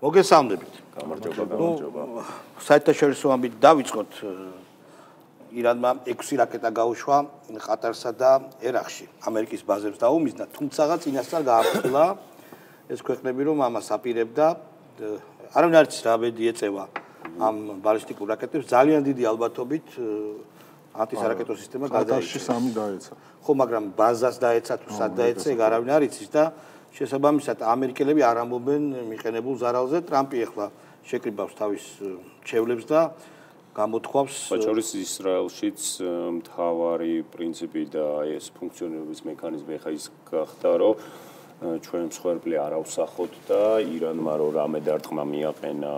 მოგესალმებით. გამარჯობა. საერთაშორისო ამბით დავიწყოთ. ირანმა 6 რაკეტა გაუშვა ყატარსა და ერაყში. ამერიკის ბაზებს დაუმიზნა, თუმცა წინასწარ გააფრთხილა ეს ქვეყნები, რომ ამას აპირებდა. არავინ არ იცის რა ბედი ეწევა ამ ბალისტიკურ რაკეტებს. ძალიან დიდი ალბათობით ანტისარაკეტო სისტემა გადაიჭრა. 3 დაეცა. ხო, მაგრამ ბაზას დაეცა თუ სად დაეცა, ეგ არავინ არ იცის და შესაბამისად ამერიკელები არ ამბობენ მიყენებულ ზარალზე. ტრამპი ახლა შეკრიბავს თავის ჩევლებს და გამოთქვავს ბაჭორის ისრაელშიც მთავარი პრინციპი და ეს ფუნქციონირების მექანიზმი ხა ის გახდა, რომ ჩვენ მსხვერპლი არ ავსახოთ და ირანმა რო რამე დარტყმა მიაყენა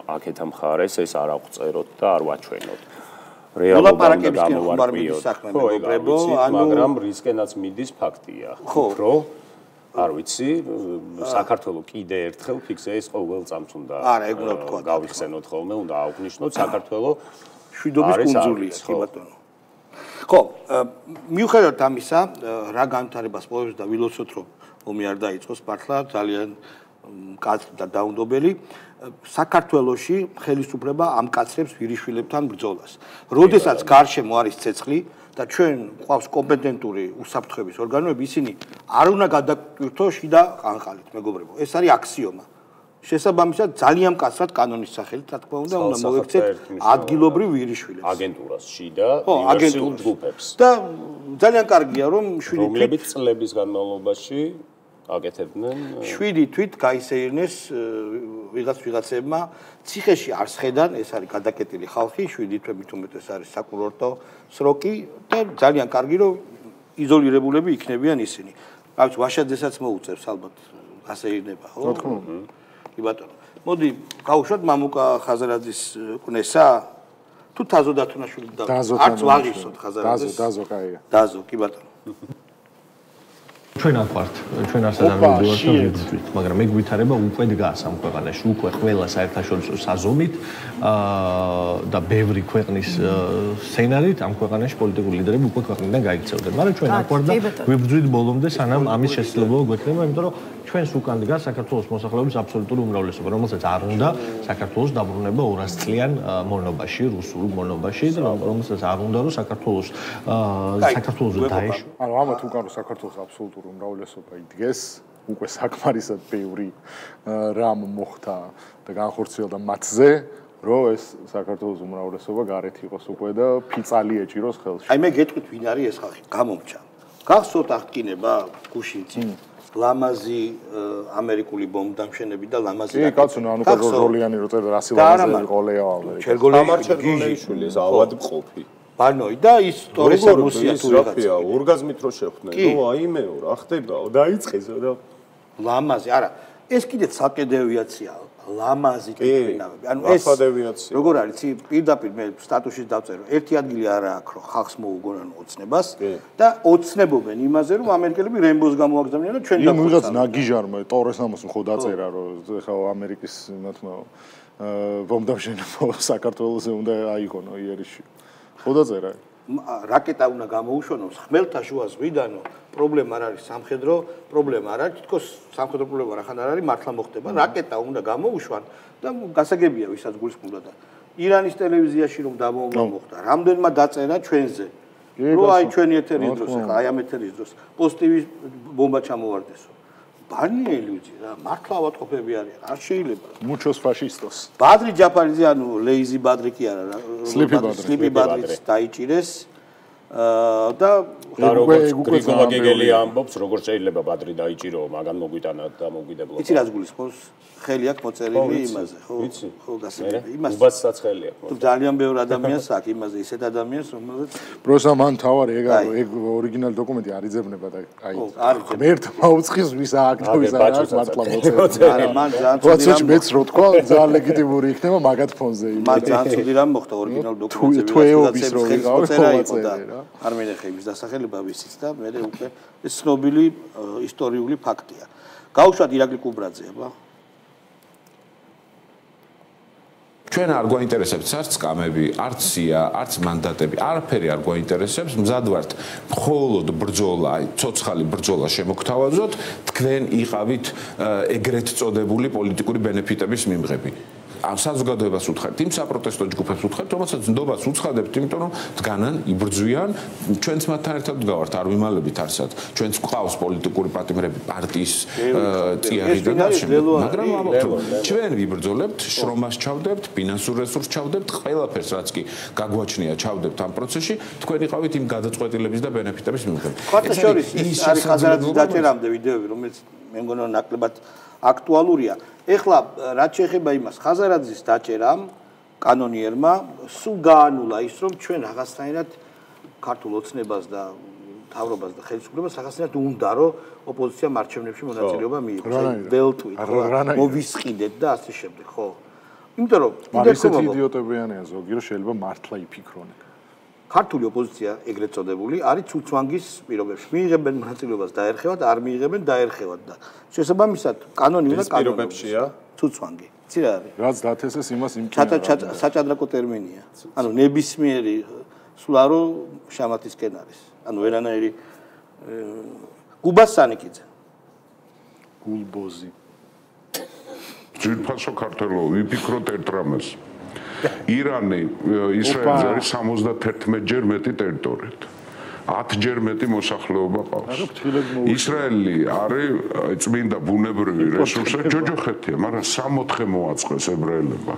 აქეთა მხარეს, ეს არ აღწეროთ და არ ვაჩვენოთ. რეალურად გამოვარკვიოთ. ხო, ეგრებო, მაგრამ რისკენაც მიდის ფაქტია. უფრო არ ვიცი, საქართველოს კიდე ერთხელ ფიქსეის ყოველ წამს უნდა გავიხსენოთ ხოლმე, უნდა აღვნიშნოთ საქართველოს შვიდობის კუნძულია, კი ბატონო. ხო, მიუხედავად ამისა, რა განვითარებას პოვებს და ვილოცოთ, რომ ომი არ დაიწყოს მართლა ძალიან მკაცრი და დაუნდობელი. საქართველოში ხელისუფლება ამკაცრებს ვირიშვილებთან ბრძოლას. როდესაც გარშემო არის ცეცხლი და ჩვენ ყავს კომპეტენტური უსაფრთხოების ორგანოები, ისინი არ უნდა გადაკვირთო შიდა ყანყალით, მეგობრებო. ეს არის აქსიომა. შესაბამისად, ძალიან მკაცრად კანონის სახელით, რა თქმა უნდა, უნდა მოექცეთ ადგილობრივ ვირიშვილებს. აგენტურას შიდა დივერსიულ ჯგუფებს. და ძალიან კარგია, რომ 7 წლების განმავლობაში აკეთებდნენ 7 თვით გაისეირნეს ვიღაცებმა ციხეში არ სხედან, ეს არის გადაკეტილი ხალხი, 7 თვე მით უმეტეს არის საკურორტო სროკი და ძალიან კარგი რომ იზოლირებულები იქნებიან ისინი. რა ვიცი, ვაშაძესაც მოუწევს ალბათ გასეირნება, ხო? რა თქმა უნდა. კი ბატონო. მოდი გავუშვათ მამუკა ხაზარაძის კვნესა თუ თაზო დათუნაშვილი და არც ვაღირსოთ ხაზარაძეს. დაზო, კაია. დაზო, კი ბატონო. ჩვენ არ ვართ, ჩვენ არ სადამებივართ, მაგრამ მე გვითარება უკვე დგას ამ ქვეყანაში, უკვე ყველა საერთაშორისო საზომით და ბევრი ქვეყნის სცენარით ამ ქვეყანაში პოლიტიკური ლიდერები უკვე ქვეყნიდან გაიქცევდნენ. მაგრამ ჩვენ არ ვართ და ვიბრძვით ბოლომდე, სანამ ამის შესაძლებლობა გვექნება, იმიტომ რომ ჩვენს უკან დგას საქართველოს მოსახლეობის აბსოლუტური უმრავლესობა, რომელსაც არ უნდა საქართველოს დაბრუნება 200 წლიან მონობაში, რუსულ მონობაში, რომელსაც არ უნდა რომ საქართველოს დაეშვა. ანუ ამათ უკან რომ საქართველოს აბსოლუტური უმრავლესობა იდგეს, უკვე საკმარისად ბევრი რამ მოხდა და განხორციელდა მათზე, რომ ეს საქართველოს უმრავლესობა გარეთ იყოს უკვე და ფიცალი ეჭიროს ხელში. აი მე გეტყვით ვინ არის ეს ხალხი, გამომჩა. გახსოვთ აღკინება გუშინში ლამაზი ამერიკული ბომბდამშენები და ლამაზი კი, კაცო, ანუ კოზოლიანი რო წერდა რასილამაზი ყოლეა ამერიკა. ჩერგოლეიშვილი ეს ავადმყოფი. ბანოი და ის სტორისა რუსია თუ რაღაცა ორგაზმით რო შეხვდნენ, ნუ აიმეო რა ხდებაო, დაიწყესო და ლამაზი, არა, ეს კიდე ცალკე დევიაცია, ლამაზი ტექნიკები. ანუ ეს როგორ არის, ცი პირდაპირ მე სტატუსში დავწერო, ერთი ადგილი არა აქვს, რომ ხალხს მოუგონან ოცნებას და ოცნებობენ იმაზე, რომ ამერიკელები რემბოს გამოაგზავნიან და ჩვენ დაგხვდებით. იმიღაც ნაგიჟარმა ტორეს ამას ხო დაწერა, რომ ეხლა ამერიკის მათმა ბომბდამშენებო საქართველოსზე უნდა აიღონო იერიში. ხო დაწერა. რაკეტა უნდა გამოუშვანოს ხმელთა შუა ზღვიდანო, პრობლემა არ არის სამხედრო, პრობლემა არ არის, თითქოს სამხედრო პრობლემა რახან არ არის, მართლა მოხდება, რაკეტა უნდა გამოუშვან და გასაგებია ვისაც გულისხმობდა და ირანის ტელევიზიაში რომ დამოუკმა მოხდა, რამდენმა დაწერა ჩვენზე. რომ აი ჩვენი ეთერის დროს, ახლა აი ამ ეთერის დროს პოზიტივის ბომბა ჩამოვარდესო. ბარნიელი უძი რა, მართლა ავადმყოფები არიან, არ შეიძლება. მუჩოს ფაშისტოს. ბადრი ჯაფარიძე, ანუ ლეიზი ბადრი კი არა, სლიპი ბადრიც დაიჭირეს. და როგორც გრიგოლა გეგელი ამბობს, როგორც შეიძლება ბადრი დაიჭირო, მაგან მოგვიტანა და მოგვიდებლობა. იცი რას გულისხმობს? ხელი აქვს მოწერილი იმაზე, ხო? ხო, გასაგებია. იმას უბასაც ხელი აქვს. ძალიან ბევრი ადამიანს აქვს იმაზე, ისეთ ადამიანს, რომელზეც პროსა მან თავარი ეგ ორიგინალი დოკუმენტი არ იძებნება და აი ღმერთ მაუწყის ვის აქვს და ვის არ აქვს მართლა მოწერილი. არა, მან ძალიან ცუდი მეც რო თქვა, ძალიან ლეგიტიმური იქნება მაგათ ფონზე. მან ძალიან ცუდი რამ მოხდა ორიგინალ დოკუმენტზე. თუ ეობის რო ვიყავ, არ მენახე იმის დასახელება ვისიც და მე უკვე ეს ცნობილი ისტორიული ფაქტია. გავუშვათ ირაკლი კუბრაძე, აბა. ჩვენ არ გვაინტერესებს არც სკამები, არც სია, არც მანდატები, არაფერი არ გვაინტერესებს. მზად ვართ მხოლოდ ბრძოლა, ცოცხალი ბრძოლა შემოგთავაზოთ, თქვენ იყავით ეგრეთ წოდებული პოლიტიკური ბენეფიტების მიმღები. საზოგადოებას უთხართ, იმ საპროტესტო ჯგუფებს უთხართ, რომელსაც ნდობას უცხადებთ, იმიტომ რომ დგანან, იბრძვიან, ჩვენც მათთან ერთად ვდგავართ, არ ვიმალებით არსად. ჩვენც გვყავს პოლიტიკური პატიმრები პარტიის წიაღიდან და შემდეგ. მაგრამ ჩვენ ვიბრძოლებთ, შრომას ჩავდებთ, ფინანსურ რესურსს ჩავდებთ, ყველაფერს რაც კი გაგვაჩნია, ჩავდებთ ამ პროცესში, თქვენ იყავით იმ გადაწყვეტილების და ბენეფიტების მიმღები. ხოთა შორის ის არის ხაზარაძის დაჭერამდე ვიდეოები, რომელიც მე მგონია ნაკლებად აქტუალურია. ეხლა რაც შეეხება იმას, ხაზარაძის დაჭერამ კანონიერმა სულ გაანულა ის, რომ ჩვენ რაღაცნაირად ქართულ ოცნებას და მთავრობას და ხელისუფლებას რაღაცნაირად უნდა რომ ოპოზიციამ არჩევნებში მონაწილეობა მიიღოს. ველტვით, მოვისყიდეთ და ასე შემდეგ, ხო? იმიტომ რომ ისეთი იდიოტებიანია ზოგი, რომ შეიძლება მართლა იფიქრონ. ქართული ოპოზიცია ეგრეთ წოდებული არის ცუცვანგის პირობებში. მიიღებენ მონაწილეობას დაერხევათ, არ მიიღებენ დაერხევათ და შესაბამისად კანონი უნდა კანონებშია ცუცვანგი. იცი რა არის? რაც დათესეს იმას იმკინა. საჭადრაკო ტერმინია. ანუ ნებისმიერი სულარო შამათისკენ არის. ანუ ვერანაირი გუბასანიკიძე. გულბოზი. ძირფასო ქართველო, ვიფიქროთ ერთ რამეს. ირანი ისრაელს არის 71-ჯერ მეტი ტერიტორიით. 10-ჯერ მეტი მოსახლეობა ყავს. ისრაელი არის წმინდა ბუნებრივი რესურსი ჯოჯოხეთია, მაგრამ 64 მოაწყეს ებრაელებმა.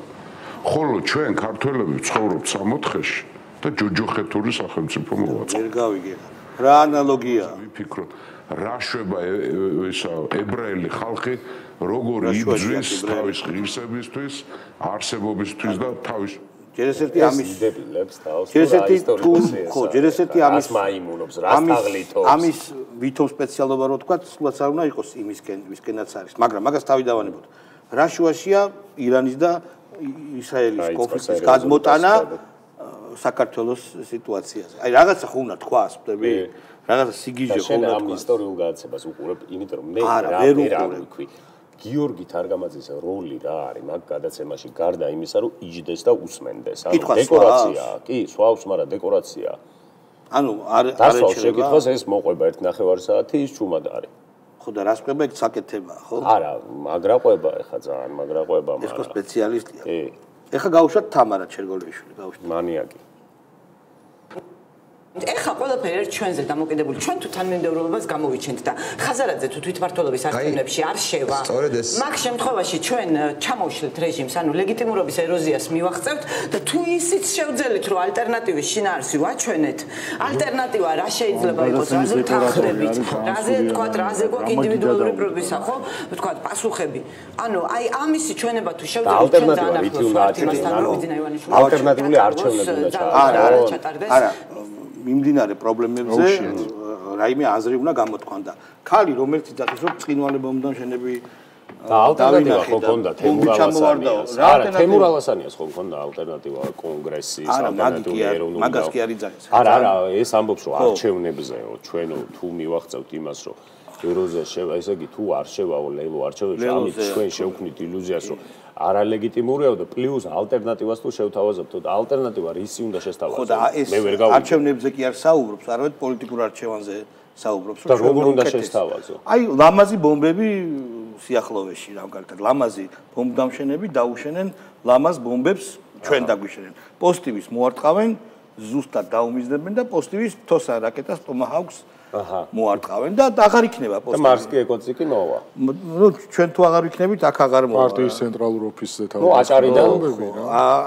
ხოლო ჩვენ ქართველები ვცხოვრობთ 64-ში და ჯოჯოხეთური სახელმწიფო მოაწყეს. ვერ გავიგე. რა ანალოგია? ვიფიქროთ, რა შვება ისა ებრაელი ხალხი როგორ იბრძვის თავის ღირსებისთვის, არსებობისთვის და თავის ჯერესერთი ამის დებილებს თავს რას მაიმუნობს, რას თაღლითობს. ამის ვითომ სპეციალობა რო თქვა, სულაც არ უნდა იყოს იმისკენ, ვისკენაც არის, მაგრამ მაგას თავი დავანებოთ. რა შუაშია ირანის და ისრაელის კონფლიქტის გადმოტანა საქართველოს სიტუაციაზე. აი რაღაცა ხო უნდა თქვას, ვთქვი, რაღაცა სიგიჟე ხო უნდა თქვას. ამ ისტორიულ გადაცემას უყურებ, იმიტომ რომ მე რა ვიქვი. გიორგი თარგამაძის როლი რა არის მაგ გადაცემაში გარდა იმისა რომ იჯდეს და უსმენდეს ანუ დეკორაცია კი სვავს მაგრამ დეკორაცია ანუ არ შეკითხოს ეს მოყვება 1.5 საათი ის ჩუმად არის ხო და რას ყვება ეგ საკეთებაა ხო არა მაგრა ყვება ეხა ძალიან მაგრა ყვება მაგრამ ეს ხო სპეციალისტია ეხა გავუშვათ თამარა ჩერგოლიშვილი გავუშვათ მანიაკი ეხა ყველაფერი ერთ ჩვენზე დამოკიდებული ჩვენ თუ თანმიმდევრულობას გამოვიჩენთ და ხაზარაძე თუ თვითმმართველობის არჩევნებში არ შევა მაგ შემთხვევაში ჩვენ ჩამოვშლით რეჟიმს ანუ ლეგიტიმურობის ეროზიას მივაღწევთ და თუ ისიც შევძელით რომ ალტერნატივის შინაარსი ვაჩვენეთ ალტერნატივა რა შეიძლება იყოს რაზე თანხდებით რაზე თქვათ რაზე გვაქვს ინდივიდუალური პრობლემისა ხო თქვათ პასუხები ანუ აი ამისი ჩვენება თუ შევძელით ჩვენ ძალიან ახლოს ვართ იმასთან რომ ვიძინა ივანიშვილი ალტერნატიული არჩევნები უნდა ჩატარდეს არა მიმდინარე პრობლემებზე რაიმე აზრი უნდა გამოთქვან და ქალი რომელიც იცახის რომ წინვალება უნდა შენები და ალტერნატივა ხო ქონდა თემურ ალასანიას ხო ქონდა ალტერნატივა კონგრესის ალტერნატიული ეროვნული მაგას კი არ იძახის არა ეს ამბობს რომ არჩევნებზეო ჩვენო თუ მივახწევთ იმას რომ ეროზია შევა ესე იგი თუ არ შევაო ლელო არჩევნებში ამით ჩვენ შევქმნით ილუზიას რომ არალეგიტიმურია და პლუს ალტერნატივას თუ შევთავაზებთ და ალტერნატივა რისი უნდა შესთავაზო მე ვერ გავიგე არჩევნებზე კი არ საუბრობს არამედ პოლიტიკურ არჩევანზე საუბრობს და როგორ უნდა შესთავაზო აი ლამაზი ბომბები სიახლოვეშირავგარდად ლამაზი ბომბდამშენები დაუშენენ ლამაზ ბომბებს ჩვენ დაგვიშენენ პოსტივის მოარტყავენ ზუსტად დაუმიზნებენ და პოსტივის თოსა რაკეტას ტომაჰაუქს მოარტყავენ და აღარ იქნება პოსტი. და მარსკი ეკონცი კი მოვა. ნუ ჩვენ თუ აღარ ვიქნებით, აქ აღარ მოვა. პარტიის ცენტრალურ ოფისზე თავი. ნუ აჭარიდან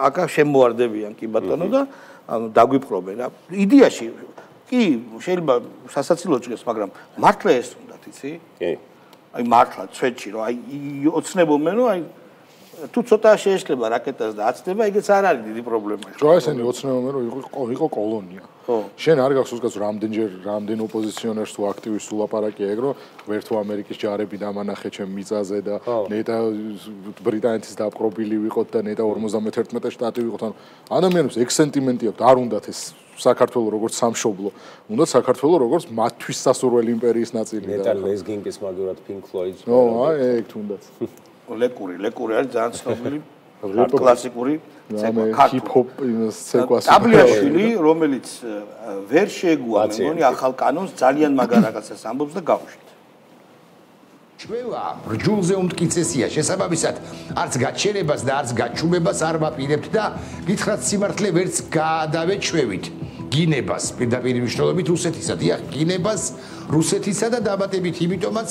აქ შემოواردებიან კი ბატონო და ანუ დაგვიპყრობენ რა. იდეაში კი შეიძლება სასაცილო ჭრეს, მაგრამ მართლა ეს უნდათ, იცი? კი. აი მართლა ცვეთში რომ აი ოცნებობენ რომ აი თუ ცოტა შეეშლება რაკეტას და აცდება, ეგეც არ არის დიდი პრობლემა. ჯოასენი ოცნებობენ რომ იყო კოლონია. შენ არ გახსოვს გას რამდენ ოპოზიციონერს თუ აქტივისტს ულაპარაკია ეგ რომ ვერთო ამერიკის ჯარები დამანახე ჩემ მიწაზე და ნეტა ბრიტანეთის დაპყრობილი ვიყოთ და ნეტა 51 შტატი ვიყოთ ანუ ადამიანებს ეგ სენტიმენტი აქვს არ უნდათ ეს საქართველოს როგორც სამშობლო უნდათ საქართველოს როგორც მათთვის სასურველი იმპერიის ნაწილი და ნეტა ლესგინკის მაგივრად პინკ ფლოიდს ნო აი ეგ თუნდაც ლეკური არის ძალიან ცნობილი კლასიკური ცეკვა ჰიპ-ჰოპ იმას ცეკვას ტაბლიაშვილი რომელიც ვერ შეეგუა მე მგონი ახალ კანონს ძალიან მაგარ რაღაცას ამბობს და გავუშვით ჩვევა რჯულზე უმტკიცესია შესაბამისად არც გაჩერებას და არც გაჩუმებას არ ვაპირებთ და გითხრათ სიმართლე ვერც გაადავეჩვევით გინებას პირდაპირ მნიშვნელობით რუსეთისა დიახ გინებას რუსეთისა და დამატებით იმიტომაც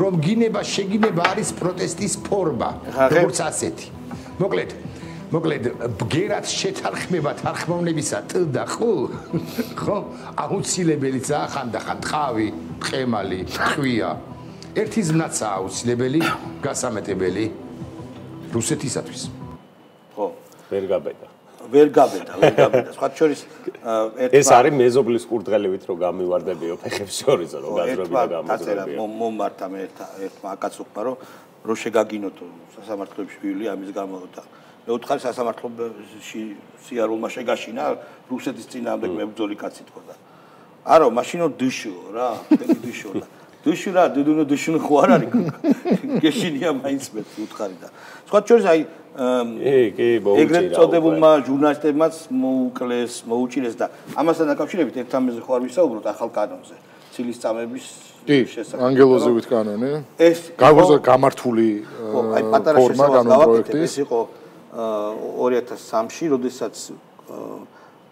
რომ გინება შეგინება არის პროტესტის ფორმა როგორც ასეთი მოკლედ ბგერად შეთანხმება თანხმოვნებისა და ხო აუცილებელიცაა ხანდახან ტყავი ტყემალი ტყვია ერთი ზმნაცაა აუცილებელი გასამეტებელი რუსეთისათვის ხო ვერ გაბედა სხვა შორის ეს არის მეზობლის კურდღელივით რომ გამივარდებიო ფეხებს შორისო რომ გაზრები და გამოძრებიო მომართა მე ერთმა აკაცოქმა რომ შეგაგინოთ სასამართლოებში ვივლი ამის გამო და მეუთხარი სასამართლოში სიარულმა შეგაშინა რუსეთის წინააღმდეგ მებრძოლი კაცი თქო და არო მაშინო დუშო რა დუშო დუშო რა დუშო ხო არ არის გეშინია მაინც მე უთხარი და სხვა შორის აი ეგრეთ წოდებულმა ჟურნალისტებმაც მოუკლეს მოუჭირეს და ამასთან დაკავშირებით ერთ ამაზე ხო არ ვისაუბროთ ახალ კანონზე ცილის წამების შესახებ ანგელოზივით კანონი ეს გაგვიზრდა გამართული ფორმა კანონპროექტის ეს იყო 2003-ში, როდესაც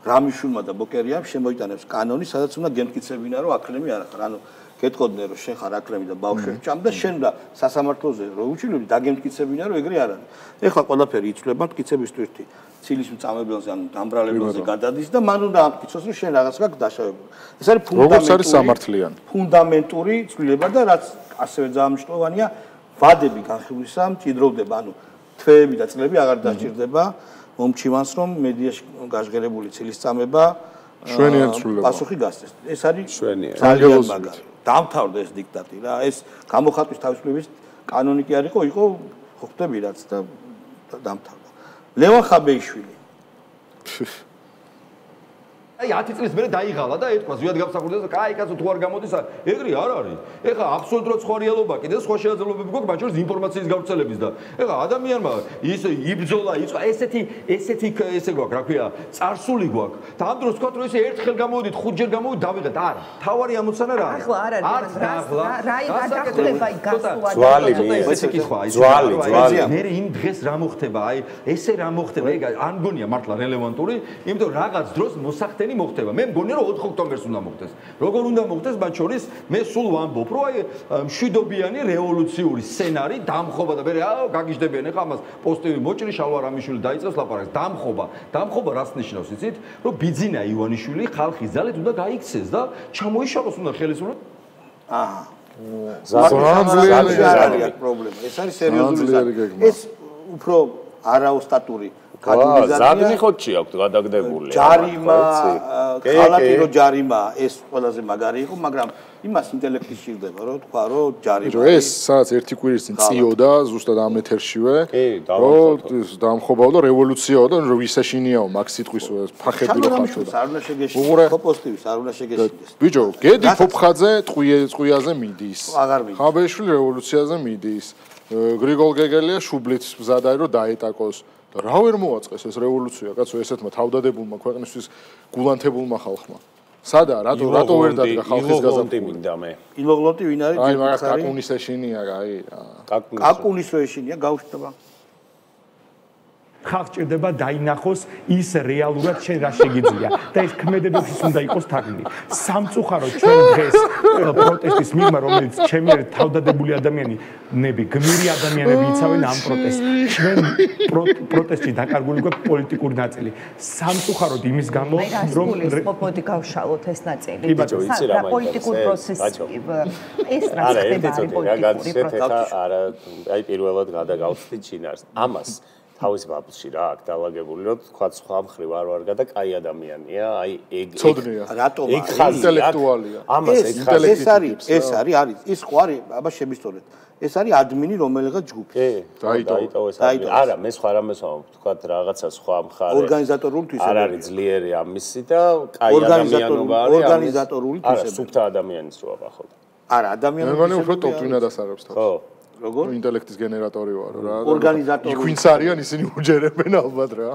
რამიშულმა და ბოკერიამ შემოიტანებს კანონი, სადაც უნდა გემტკიცებინა, რომ აკრემი არ ახარ. ანუ გეტყოდნენ, რომ შენ ხარ აკრემი და ბავშვები ჭამ და შენ და სასამართლოზე რო უჩინოდი, დაგემტკიცებინა, რომ ეგრე არ არის. ეხლა ყველაფერი იცვლება მტკიცების ტვირთი. ცილის მწამებელზე, ანუ დამბრალებელზე გადადის და მან უნდა ამტკიცოს, რომ შენ რაღაც გაქვს დაშავებული. ეს არის ფუნდამენტური ცვლილება და რაც ასევე ძალიან მნიშვნელოვანია, ვადები განხილვისა მჭიდროვდება, ანუ თვეები და წლები აღარ დასჭირდება მომჩივანს რომ მედიაში გაჟღერებული ცილის წამება შვენიერ ცვლილება პასუხი გასცეს ეს არის ძალიან მაგარი დამთავრდა ეს დიქტატი რა ეს გამოხატვის თავისუფლების კანონი კი არ იყო ხო ხდები რაც და დამთავრდა ლევან ხაბეიშვილი აი 10 წლის მერე დაიღალა და ეთქვა ზვიად გამსახურდა და კაი კაცო თუ არ გამოდის ეგრე არ არის ეხლა აბსოლუტურად სხვა რეალობა კიდე სხვა შეაძლებლობები გვაქვს მათ შორის ინფორმაციის გავრცელების და ეხლა ადამიანმა ის იბრძოლა ის ესეთი ესე გვაქვს რა ქვია წარსული გვაქვს და ამ დროს თქვა რომ ესე ერთხელ გამოვიდით ხუთჯერ გამოვიდით დავიღეთ არა თავარი ამოცანა რა ახლა არ არის რა გადახდება იქ გასულა ესე კითხვა აი მე იმ დღეს რა მოხდება აი ესე რა მოხდება ეგ არ მგონია მართლა რელევანტური იმიტომ რაღაც დროს მოსახდენი მოხდება. მე მგონია რომ 4 ოქტომბერს უნდა მოხდეს. როგორ უნდა მოხდეს, მათ შორის მე სულ ვამბობ, რომ აი მშვიდობიანი რევოლუციური სცენარი დამხობა და მე გაგიჟდებიან ახლა ამას პოსტივი მოჭრი შალვა რამიშვილი დაიწყებს ლაპარაკს. დამხობა რას ნიშნავს, იცით? რომ ბიძინა ივანიშვილი ხალხის ძალით უნდა გაიქცეს და ჩამოიშალოს უნდა ხელისუფლება. ზარზიანი პრობლემა. ეს არის სერიოზული. ეს უფრო არაოსტატური ზადნი ხოჩი აქვს გადაგდებული ჯარიმა ხალათი რო ჯარიმა ეს ყველაზე მაგარი იყო მაგრამ იმას ინტელექტი სჭირდება რომ თქვა რომ ჯარიმა ეს სადაც ერთი კვირის წინ წიოდა ზუსტად ამ ეთერშივე რომ დამხობაო და რევოლუციაო და რომ ვისაშინიაო მაგ სიტყვის ფახები რო ხარჯობდა არ უნდა შეგეშინდეს პოსტივის არ უნდა შეგეშინდეს ბიჭო გედი ფოფხაძე ტყვიაზე მიდის ხაბეიშვილი რევოლუციაზე მიდის გრიგოლ გეგელია შუბლით მზად არის რომ დაეტაკოს და რა ვერ მოაწყეს ეს რევოლუცია კაცო ესეთმა თავდადებულმა ქვეყნისთვის გულანთებულმა ხალხმა სადა რატო ვერ დადგა ხალხის გაზაფხული ილოღლოტი ვინ არის აი მაგას კაკუნის ეშინია აი კაკუნის ეშინია გავშტება ხალხ ჭირდება დაინახოს ის რეალურად შენ რა შეგიძლია და ეს ქმედებებიც უნდა იყოს თარგმნილი. სამწუხაროდ ჩვენ დღეს პროტესტის მიღმა რომელიც ჩემი თავდადებული ადამიანები, გმირი ადამიანები იცავენ ამ პროტესტს. ჩვენ პროტესტში დაკარგული გვაქვს პოლიტიკური ნაწილი. სამწუხაროდ იმის გამო რომ პოპოდი გავშალოთ ეს ნაწილი. რა პოლიტიკურ პროცესში ეს რა ხდება პოლიტიკური პროცესი. არა აი პირველად გადაგავხსნით ჩინარს. ამას თავის ბაბლში რა აქ დაალაგებული რომ თქვა სხვა მხრივ არ ვარ და კაი ადამიანია აი ეგ რატომ ინტელექტუალია ამას ეს არის ის ხო არის აბა შემისწორეთ ეს არის ადმინი რომელიღაც ჯგუფი დაიტოვეს არა მე სხვა რამეს ვამბობ თქვა რაღაცა სხვა მხარე ორგანიზატორული თვისება არ არის ძლიერი ამისი და კაი ადამიანობა არის ორგანიზატორული თვისება არა სუფთა ადამიანის რო აბახოთ არა ადამიანის მე მგონი უფრო ტოპტვინა დასარებს თავს ხო როგორ? ინტელექტის გენერატორი ვარ რა. ორგანიზატორი. ვინც არიან ისინი უჯერებენ ალბათ რა.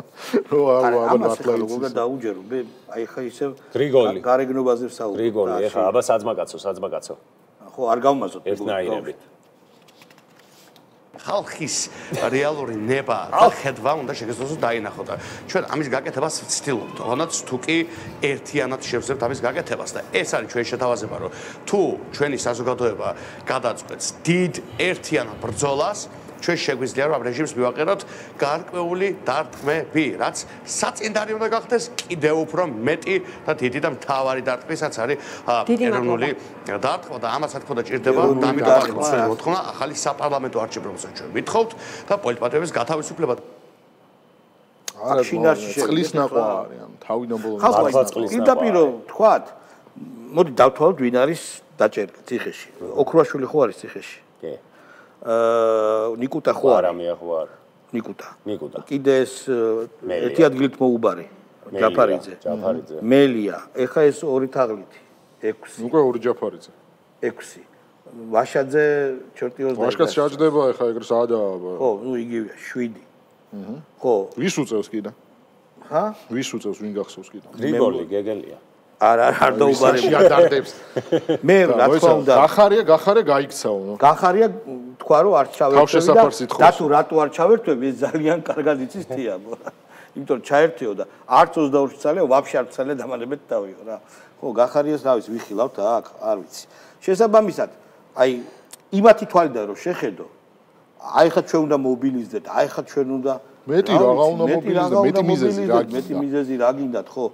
რო ალბათ მართლა როგორ დაუჯერო. მე აი ხა ისევ გრიგოლი. გარეგნობაზე ვსაუბრობ. გრიგოლი, ეხა აბა საძმაკაცო. ხო, არ გავმაზოთ. ერთნაირებით. ხალხის რეალური ნება და ხედვა უნდა შეგეძლოს დაინახოთ. ჩვენ ამის გაკეთებას ვცდილობთ. თუნდაც თუ კი ერთიანად შევძლებთ ამის გაკეთებას და ეს არის ჩვენი შეთავაზება, რომ თუ ჩვენი საზოგადოება გადაწყვეტს დიდ ერთიანად ბრძოლას, ჩვენ შეგვიძლია რომ ამ რეჟიმს მივაყენოთ გარკვეული დარტყმები, რაც საწინდარი უნდა გახდეს კიდევ უფრო მეტი და დიდი და მთავარი დარტყმისაც არის ეროვნული დარტყმა და ამასაც თქო და ჭირდება და ამიტომ ჩვენ მოთხოვნა ახალი საპარლამენტო არჩევნებსაც ჩვენ ვითხოვთ და პოლიტპატრიოტების გათავისუფლება. არა, წყლის ნაყვარი ამ თავიდან ბოლომდე. პირდაპირ თქვათ, მოდი დავთვალოთ ვინ არის დაჭერილი ციხეში. ოქროაშვილი ხო არის ციხეში? კი. ნიკუტა ხო არა? არამია ხო არა. ნიკუტა. კიდე ეს ერთი ადგილით მოუბარი. ჯაფარიძე. მელია. ეხა ეს ორი თაღლითი. 6. უკვე ორი ჯაფარიძე. 6. ვაშაძე ჩორტიოს და ვაშკაც შეაჯდება ეხა ეგრე საადაა. ხო, ნუ იგივეა 7. ხო. ვის უწევს კიდე? ჰა? ვის უწევს, ვინ გახსოვს კიდე? გრიგოლი, გეგელია. არ დაუბარებ. შეადარდებს. მე რა თქმა უნდა. გახარია გაიქცაო. გახარია თქვა რომ არ ჩავერთვები და თუ რატო არ ჩავერთვები ეს ძალიან კარგად იცის თიაბო. იმიტომ ჩაერთიო და არც 22 წელია ვაფშე არ წელია დამანებეთ დავიო რა. ხო, გახარიას რა ვიცი, ვიხილავთ აქ, არ ვიცი. შესაბამისად, აი იმათი თვალიდან რომ შეხედო, აი ხა ჩვენ უნდა მობილიზდეთ, აი ხა ჩვენ უნდა მეტი რაღა უნდა მობილიზდეთ, მეტი მიზეზი რა გინდათ, ხო?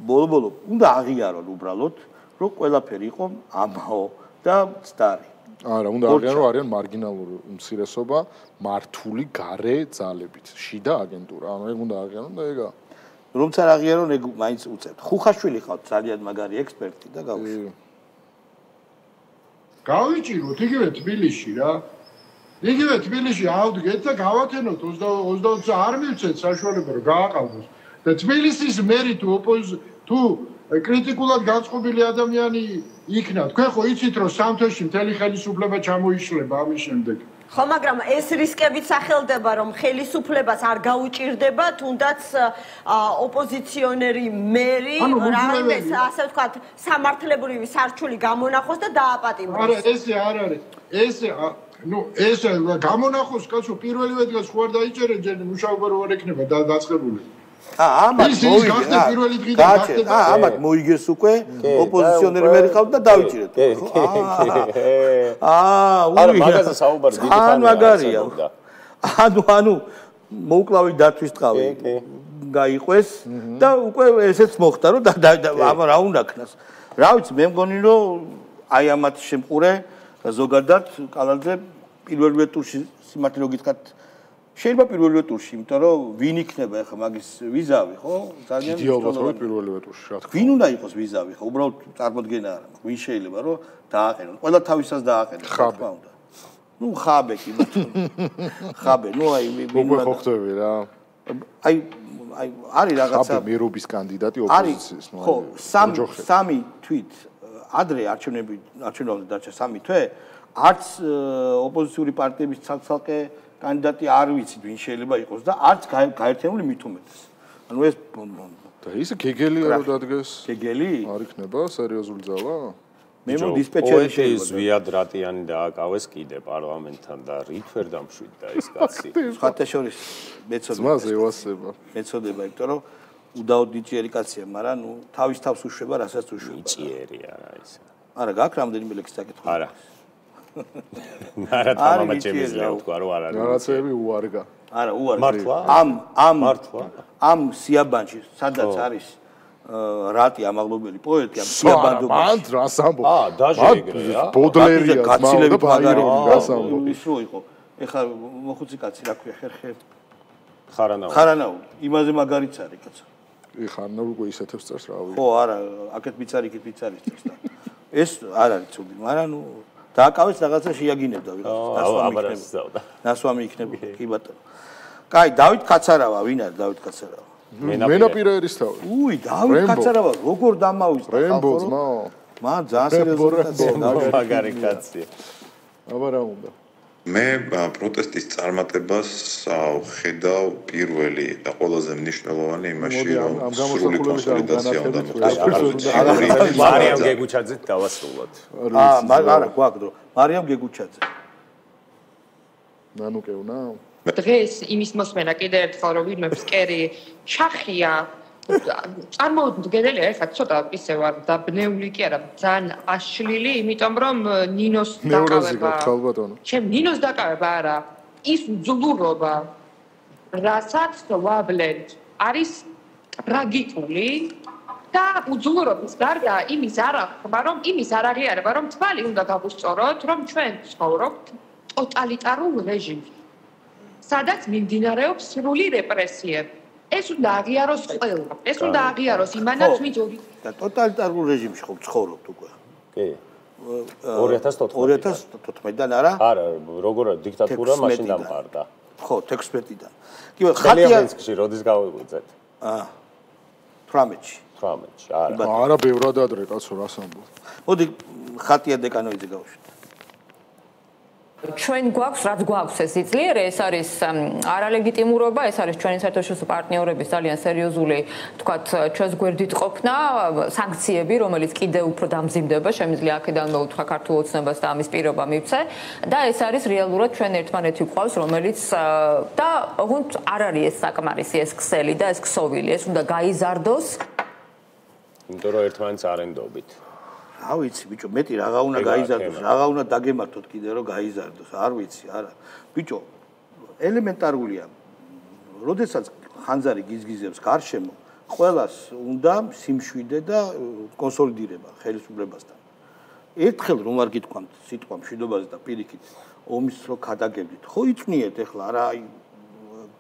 ბოლო უნდა აღიარონ უბრალოდ, რომ ყველაფერი იყო ამაო და ცდარი. არა, უნდა აღიარონ, რომ არიან მარგინალური უმცირესობა, მართული გარე ძალებით, შიდა აგენტურა. ანუ ეგ უნდა აღიარონ და ეგა. რომც არ აღიარონ, ეგ მაინც უწევთ. ხუხაშვილი ხავთ ძალიან მაგარი ექსპერტი და გავუშვით. გავიჭიროთ იგივე თბილისში რა. იგივე თბილისში ავდგეთ და გავაკენოთ 20 არ მივცეთ საშუალება რომ გააყავდოს. და თბილისის მერი თუ კრიტიკულად განწყობილი ადამიანი იქნა, თქვენ ხო იცით რომ სამთოში მთელი ხელისუფლება ჩამოიშლება ამის შემდეგ. ხო, მაგრამ ეს რისკებით სახელდება, რომ ხელისუფლებას არ გაუჭირდება, თუნდაც ოპოზიციონერი მერი, რაიმე ასე ვთქვათ, სამართლებრივი სარჩული გამონახოს და დააპატიმროს. არა, ესე არ არის. ეს გამონახოს კაცო პირველივე დღეს ხო არ დაიჭერენ ჯერ მუშაობა რო არ ექნება დაწყებული. ამათ მოიგეს უკვე ოპოზიციონერი მერი ყავდა და დავიჭირეთ. არა, მაგაზე საუბარი დიდი ხანია. მაგარია. ანუ მოუკლავი დათვის ტყავი გაიყვეს და უკვე ესეც მოხდა რომ რა უნდა ქნას. რა ვიცი, მე მგონი რომ აი ამათ შემყურე ზოგადად კალანძე პირველივე ტურში სიმართლე რომ გითხრათ შეიძლება პირველივე ტურში, იმიტომ რომ ვინ იქნება ახლა მაგის ვიზავი, ხო? ძალიან მნიშვნელოვანია პირველივე ტურში, რა თქმა უნდა. ვინ უნდა იყოს ვიზავი, ხო? უბრალოდ წარმოდგენა არა. ვინ შეიძლება რომ დააყენონ? ყველა თავისას დააყენონ, რა თქმა უნდა. ნუ ხაბე კი ბატონო. ხაბე, ნუ აი უკვე ხო ხტები რა. აი არის რაღაცა ხაბე მერობის კანდიდატი ოპოზიციის, ნუ ხო, სამი თვით ადრე არჩევნებამდე დარჩა 3 თვე, არც ოპოზიციური პარტიების ცალკე კანდიდატი არ ვიცით ვინ შეიძლება იყოს და არც გაერთიანებული მით უმეტეს. ანუ ეს და ის გეგელია რომ დადგეს. გეგელი? არ იქნება სერიოზული ძალა? მე მო დისპეჩერი შეიძლება. ვიადრატიანი დააკავეს კიდე პარლამენტთან და რით ვერ დამშვიდდა ეს კაცი. ხათაშორის მეწოდება. ძმაზე ევასება. მეწოდება, იმიტომ რომ უდაოდ ნიჭიერი კაცია, მაგრამ ნუ თავის თავს უშვება, რასაც უშვება. ნიჭიერი არა ის. არა, გაქვს რამდენიმე ლექსი საკითხი? არა. არა, თამამა ჩემიზლა თქვა რომ არ არის. რაღაცები უარგა. არა, უარგა. მართლა? ამ სიაბანში, სადაც არის რატი ამაღლობელი პოეტი, ამ სიაბანდობაში. მან რას ამბობ? დაჟე ეგრეა. ბოდლერია გაცილებით მაგარი რას ამბობ? ის რო იყო. ეხლა მოხუცი კაცი რა ქვია, ხერხე. ხარანაული. იმაზე მაგარიც არის, კაცო. ხარანაული უკვე ისეთებს წერს რა ვიცი. ხო, არა, აქეთ ვიცარი, იქეთ ვიცარი წერს და ეს არ არის ცუდი, მაგრამ ნუ დააკავეს რაღაცა შეაგინებდა ვიღაცა. ნასვამი იქნება, კი ბატონო. კაი, დავით კაცარავა, ვინ არის დავით კაცარავა? მენაპირა ერისთავი. უი, დავით კაცარავა, როგორ დამავისდა ხალხო? რემბოძმა. მან ძალიან სერიოზული კაცია, მაგარი კაცია. აბა რა უნდა? მე პროტესტის წარმატებას ხედავ პირველი და ყველაზე მნიშვნელოვანი იმაში, რომ სრული კონსოლიდაცია უნდა მოხდეს. მარიამ გეგუჩაძეთ დავასრულოთ. არა, გვაქვს დრო. მარიამ გეგუჩაძე. ნანუკევნა? დღეს იმის მოსმენა კიდე ერთხელ რომ ვინმე ფსკერი ჩახია წარმოუდგენელია ეხლა ცოტა ისე ვარ დაბნეული კი არა ძალიან აშლილი იმიტომ რომ ნინოს დაკავება ჩემ ნინოს დაკავება არა ის უძლურობა რასაც ვაბლენთ არის ტრაგიკული და უძლურობის გარდა იმის არა ხმა რომ იმის არ აღიარება რომ თვალი უნდა გავუსწოროთ რომ ჩვენ ცხოვრობთ ტოტალიტარულ რეჟიმში სადაც მიმდინარეობს სრული რეპრესიები ეს უნდა აღიაროს ყველა. ეს უნდა აღიაროს იმანაც ვინც და ტოტალიტარულ რეჟიმში ხო ცხოვრობთ უკვე. კი. 2014-დან არა? არა, როგორ დიქტატურა მაშინ დამყარდა. ხო, 16-დან. კი, ხატიაინსკში როდის გავიღვიძეთ? 18-ში. 18-ში, არა. არა, ბევრად ადრე კაცო, რას ამბობ. მოდი ხატია დეკანოიძე გავუშვით. ჩვენ გვაქვს, რაც გვაქვს ეს იძლიერე, ეს არის არალეგიტიმურობა, ეს არის ჩვენი საერთაშორისო პარტნიორების ძალიან სერიოზული, თქვათ, ჩვენს გვერდით ყოფნა, სანქციები, რომელიც კიდევ უფრო დამზიმდება, შემიძლია აქედან მოუთხრა ქართულ ოცნებას და ამის პირობა მივცე და ეს არის რეალურად ჩვენ ერთმანეთი გვყავს, რომელიც და ოღონდ არ არის ეს საკმარისი ეს ქსელი და ეს ქსოვილი, ეს უნდა გაიზარდოს. იმიტომ რომ ერთმანეთს არენდობით. რა ვიცი ბიჭო, მეტი რაღა უნდა გაიზარდოს, რაღა უნდა დაგემართოთ კიდე რომ გაიზარდოს, არ ვიცი, არა. ბიჭო, ელემენტარულია. როდესაც ხანძარი გიზგიზებს გარშემო, ყველას უნდა სიმშვიდე და კონსოლიდირება ხელისუფლებასთან. ერთხელ რომ არ გითქვამთ სიტყვა მშვიდობაზე და პირიქით ომის რო გადაგებდით, ხო იწვნიეთ ეხლა, რა აი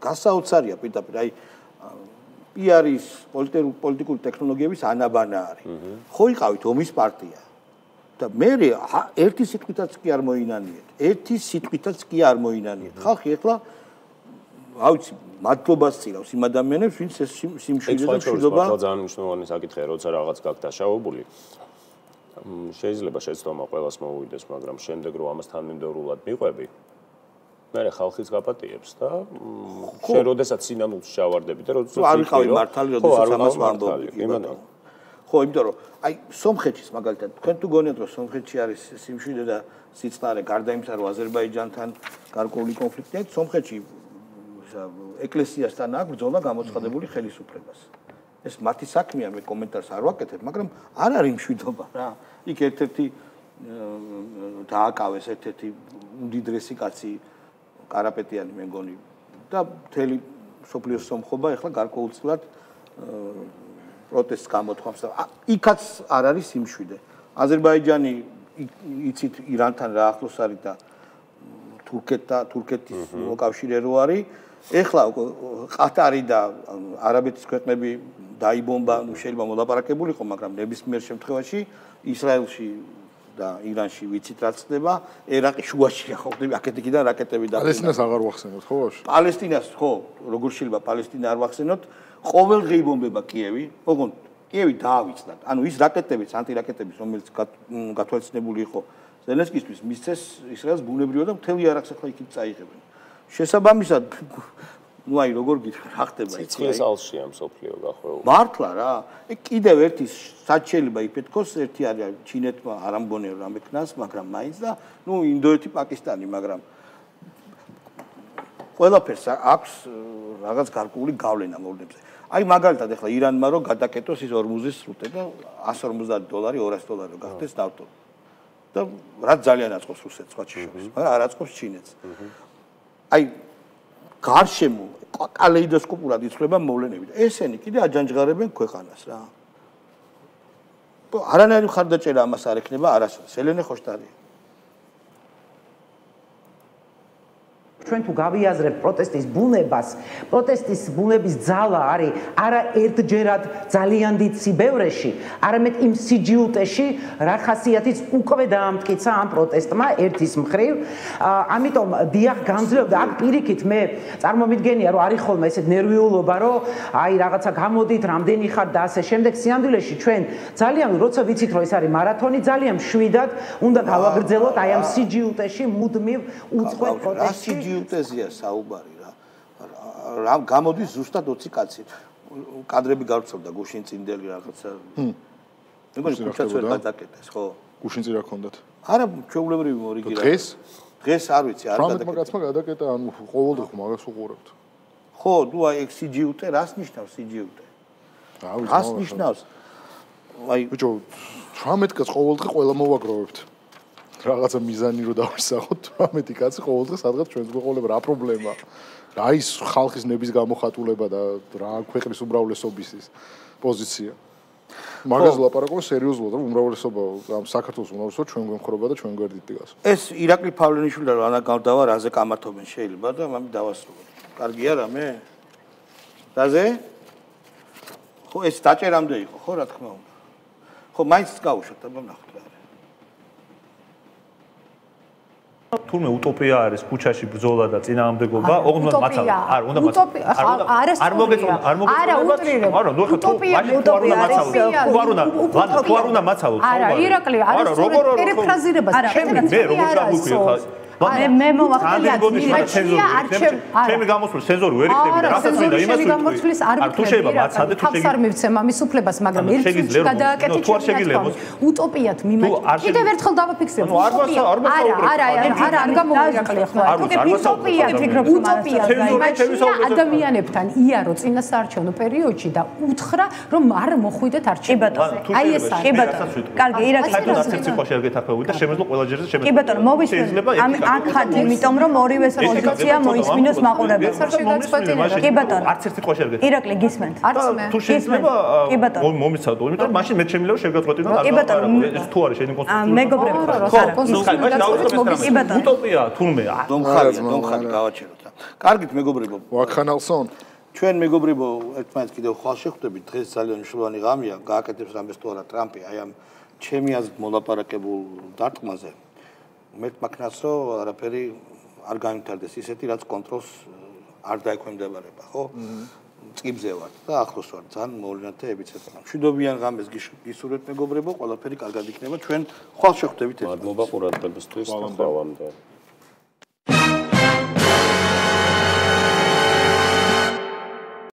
გასაოცარია პირდაპირ, აი პიარის პოლიტიკური ტექნოლოგიების ანაბანა არის. ხო იყავით ომის პარტია. და მე ერთი სიტყვითაც კი არ მოინანიეთ. ერთი სიტყვითაც კი არ მოინანიეთ. ხალხი ეხლა რა ვიცი, მადლობას წირავს იმ ადამიანებს, ვინც ეს სიმშვიდე და მშვიდობა ძალიან მნიშვნელოვანი საკითხია, როცა რაღაც გაქვს დაშავებული. შეიძლება შეცდომა ყველას მოუვიდეს, მაგრამ შემდეგ რომ ამას თანმიმდევრულად მიყვები მე ხალხის გაპატიებს და შენ როდესაც სინანულს შევარდები და როდესაც არ ვიყავი მართალი, როდესაც ამას ვამბობდი. ხო, იმიტომ რომ აი სომხეთის მაგალითად თქვენ თუ გონიათ რომ სომხეთში არის სიმშვიდე და სიწყნარე გარდა იმისა რომ აზერბაიჯანთან გარკვეული კონფლიქტია, სომხეთში ეკლესიასთან აქვს ბრძოლა გამოცხადებული ხელისუფლებას. ეს მათი საქმეა, მე კომენტარს არ ვაკეთებ, მაგრამ არ არის მშვიდობა რა. იქ ერთ-ერთი დააკავეს ერთ-ერთი უდიდრესი კაცი კარაპეტიანი მე მგონი და მთელი სოფლიოს სომხობა ეხლა გარკვეულწილად პროტესტს გამოთქვამს და იქაც არ არის სიმშვიდე. აზერბაიჯანი იცით ირანთან რა ახლოს არის და თურქეთის მოკავშირე რო არის. ეხლა ყატარი და არაბეთის ქვეყნები დაიბომბა, შეიძლება მოლაპარაკებულიყო, მაგრამ ნებისმიერ შემთხვევაში ისრაელში და ირანში ვიცით რა ხდება, ერაყის შუაშია ხო ხდება, აქეთიკიდან რაკეტები და პალესტინას აღარ ვახსენოთ ხო? პალესტინას ხო, როგორ შეიძლება პალესტინა არ ვახსენოთ? ყოველდღე იბომბება კიევი, ოღონდ კიევი დაავიწყდა. ანუ ის რაკეტებიც, ანტირაკეტებიც, რომელიც გათვალისწინებული იყო ზელენსკისთვის, მისცეს ისრაელს ბუნებრივად და მთელი არაქს ახლა იქით წაიღებენ. შესაბამისად, ну აი როგორ გითხრა, რა ხდება იქ? ციხის ალშია მსოფლიო გახვეული. მართლა რა. კიდევ ერთი სად შეიძლება იფეთქოს, ერთი არის ჩინეთმა არ ამგონია რომ ამეკნას, მაგრამ მაინც და ну ინდოეთი, პაკისტანი, მაგრამ ყველაფერს აქვს რაღაც გარკვეული გავლენა მოვლენებზე. აი მაგალითად ახლა ირანმა რო გადაკეტოს ის ორმუზის სრუტე და $150, $200 გახდეს ნავთობი. და რაც ძალიან აწყობს რუსეთს სხვა შორის, მაგრამ არ აწყობს ჩინეთს. აი გარშემო კალეიდოსკოპურად იცვლება მოვლენები და ესენი კიდე აჯანჯღარებენ ქვეყანას რა. არანაირი მხარდაჭერა ამას არ ექნება არასოდეს. ელენე ხოშტარია. ჩვენ თუ გავიაზრებთ პროტესტის ბუნებას, პროტესტის ბუნების ძალა არის არა ერთჯერად ძალიან დიდ სიბევრეში, არამედ იმ სიჯიუტეში, რა ხასიათიც უკვე დაამტკიცა ამ პროტესტმა ერთის მხრივ. ამიტომ დიახ განძლევდა აქ პირიქით მე წარმომიდგენია რომ არის ხოლმე ესეთ ნერვიულობა რომ აი რაღაცა გამოდით რამდენი ხარ და ასე შემდეგ სინამდვილეში ჩვენ ძალიან როცა ვიცით რომ ეს არის მარათონი ძალიან მშვიდად უნდა გავაგრძელოთ აი ამ სიჯიუტეში მუდმივ უცხოეთ პროტესტში. სიჯიუტეზია საუბარი რა გამოდის ზუსტად 20 კაცი კადრები გავრცელდა გუშინ წინდელი რაღაცა მეგონი კუჩაც ვერ გადაკეტეს ხო გუშინ წინ რა ქონდათ არა ჩვეულებრივი მორიგი რა დღეს არ ვიცი არ გადაკეტა 18 კაცმა გადაკეტა ანუ ყოველდღე მაგას უყურებთ ხო ნუ აი ეგ სიჯიუტე რას ნიშნავს სიჯიუტე რას ნიშნავს აი ბიჭო 18 კაცს ყოველდღე ყველა მოვაგროვებთ რაღაცა მიზანი რო დავისახოთ 18 კაცი ყოველდღე სადღაც ჩვენს გვეყოლება რა პრობლემაა რა ის ხალხის ნების გამოხატულება და რა ქვეყნის უმრავლესობის ის პოზიცია მაგას ლაპარაკობ სერიოზულად რომ უმრავლესობა ამ საქართველოს უმრავლესობა ჩვენ გვემხრობა და ჩვენ გვერდით დგას ეს ირაკლი ფავლენიშვილი და რანა გავდავა რაზე კამათობენ შეიძლება და მამი დავასრულოთ კარგია რამე რაზე ხო ეს დაჭერამდე იყო ხო რა თქმა უნდა ხო მაინც გავუშვათ აბა ნახოთ თურმე утопია არის ქუჩაში ბრძოლა და წინააღმდეგობა, ოღონდ მაცალა. არ უნდა მაცალა. არ მოგეწონა, არ მოგეწონა. არა, უტრირებ. არა, ნუ ხო თუ არ უნდა მაცალო. არა, ირაკლი, არის პერიფრაზირებას. მე როგორ ჩაგვიქვია ხა მე მოვახდენია ჩემი გამოსვლის სენსორი ვერ იქნება რასაც მინდა იმას ვიტყვი არ თუ შეიძლება მაცადე თუ შეიძლება არ მივცემ ამის უფლებას მაგრამ ერთ წუთში გადააკეთე ჩემს უტოპიათ მიმართ კიდევ ერთხელ დავაფიქსირებ არა არ გამოვიაკლე ხო უტოპია ფიქრობ რომ ადამიანებთან იარო წინასაარჩევნო პერიოდში და უთხრა რომ არ მოხვიდეთ არჩევნებში აი ეს კი ბატონო კარგი ირაკლი არც სიტყვა არ გეთახმები და შემეძლო ყველა ჯერზე შემეძლო კი ბატონო მოვისმენთ აქ იმიტომ რომ ორივეს პოზიცია მოისმინოს მაყურებელს. კი ბატონო. არც ერთი სიტყვა არ გეთახმები. ირაკლი გისმენთ. თუ შეიძლება კი ბატონო. მომიცადო, იმიტომ რომ მაშინ მე შემიძლია შეგაწყვეტინო და კი ბატონო. ეს თუ არის შენი კონსტრუქცია. მეგობრებო, უტოპია თურმე. დონხარი გავაჩეროთ რა. კარგით მეგობრებო. ვაქანალსონ. ჩვენ მეგობრებო ერთმანეთს კიდევ ხვალ შეხვდებით დღეს ძალიან მნიშვნელოვანი ღამეა გააკეთებს რამეს თუ არა ტრამპი აი ამ ჩემი აზრით მოლაპარაკებულ დარტყმაზე მე მაქნას რომ არაფერი არ განვითარდეს ისეთი რაც კონტროლს არ დაექვემდებარება ხო წიბზე ვარ და ახლოს ვარ ძალიან მოვლენათა ეპიცენტრში მშვიდობიან ღამეს გისურვებთ მეგობრებო ყველაფერი კარგად იქნება ჩვენ ხვალ შეხვდებით მადლობა ყურადღებისთვის და ხვალამდე